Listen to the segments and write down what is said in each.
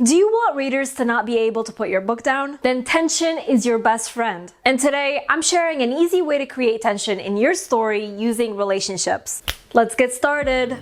Do you want readers to not be able to put your book down? Then tension is your best friend. And today, I'm sharing an easy way to create tension in your story using relationships. Let's get started.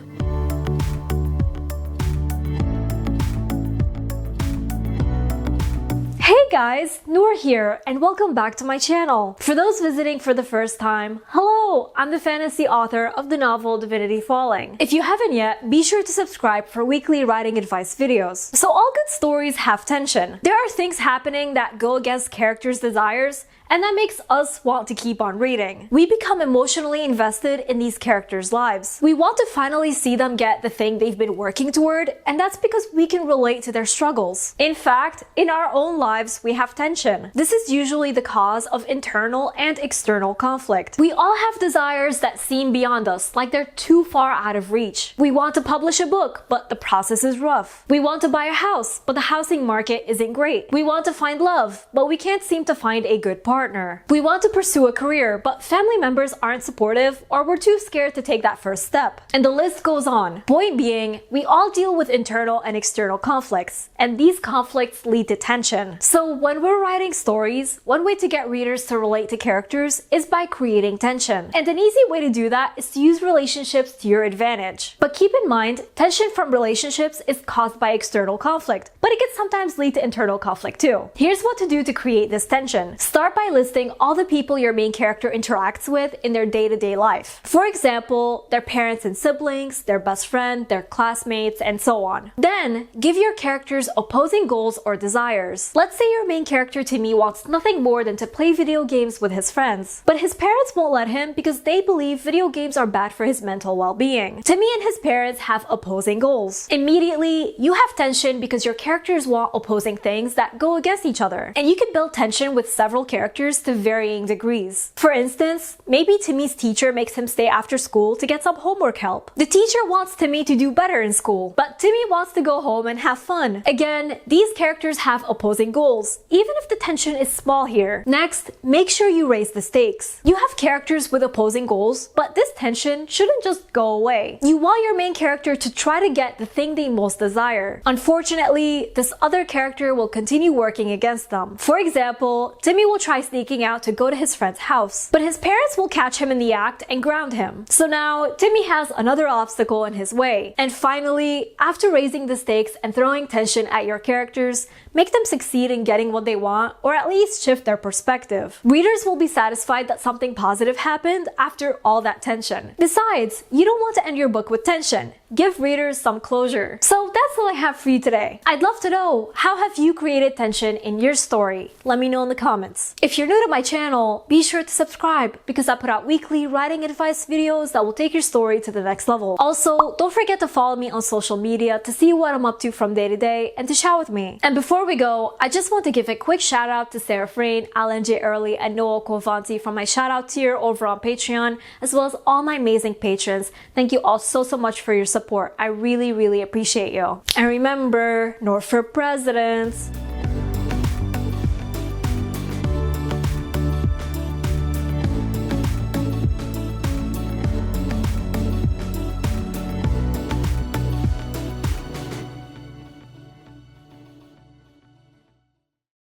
Hey guys, Nour here, and welcome back to my channel. For those visiting for the first time, hello! I'm the fantasy author of the novel Divinity Falling. If you haven't yet, be sure to subscribe for weekly writing advice videos. So all good stories have tension. There are things happening that go against characters' desires, and that makes us want to keep on reading. We become emotionally invested in these characters' lives. We want to finally see them get the thing they've been working toward, and that's because we can relate to their struggles. In fact, in our own lives, we have tension. This is usually the cause of internal and external conflict. We all have desires that seem beyond us, like they're too far out of reach. We want to publish a book, but the process is rough. We want to buy a house, but the housing market isn't great. We want to find love, but we can't seem to find a good partner. We want to pursue a career, but family members aren't supportive or we're too scared to take that first step. And the list goes on. Point being, we all deal with internal and external conflicts, and these conflicts lead to tension. So when we're writing stories, one way to get readers to relate to characters is by creating tension. And an easy way to do that is to use relationships to your advantage. But keep in mind, tension from relationships is caused by external conflict, but it can sometimes lead to internal conflict too. Here's what to do to create this tension. Start by listing all the people your main character interacts with in their day-to-day life. For example, their parents and siblings, their best friend, their classmates, and so on. Then, give your characters opposing goals or desires. Let's say your main character Timmy wants nothing more than to play video games with his friends, but his parents won't let him because they believe video games are bad for his mental well-being. Timmy and his parents have opposing goals. Immediately, you have tension because your characters want opposing things that go against each other, and you can build tension with several characters to varying degrees. For instance, maybe Timmy's teacher makes him stay after school to get some homework help. The teacher wants Timmy to do better in school, but Timmy wants to go home and have fun. Again, these characters have opposing goals, even if the tension is small here. Next, make sure you raise the stakes. You have characters with opposing goals, but this tension shouldn't just go away. You want your main character to try to get the thing they most desire. Unfortunately, this other character will continue working against them. For example, Timmy will try sneaking out to go to his friend's house, but his parents will catch him in the act and ground him. So now, Timmy has another obstacle in his way. And finally, after raising the stakes and throwing tension at your characters, make them succeed in getting what they want, or at least shift their perspective. Readers will be satisfied that something positive happened after all that tension. Besides, you don't want to end your book with tension. Give readers some closure. So that's all I have for you today. I'd love to know, how have you created tension in your story? Let me know in the comments. If you're new to my channel, be sure to subscribe because I put out weekly writing advice videos that will take your story to the next level. Also, don't forget to follow me on social media to see what I'm up to from day to day and to chat with me. And before we go, I just want to give a quick shout out to Sarah Frayne, Alan J. Early, and Noel Kovanti from my shout out tier over on Patreon, as well as all my amazing patrons. Thank you all so much for your support. I really appreciate you. And remember, Nour for president.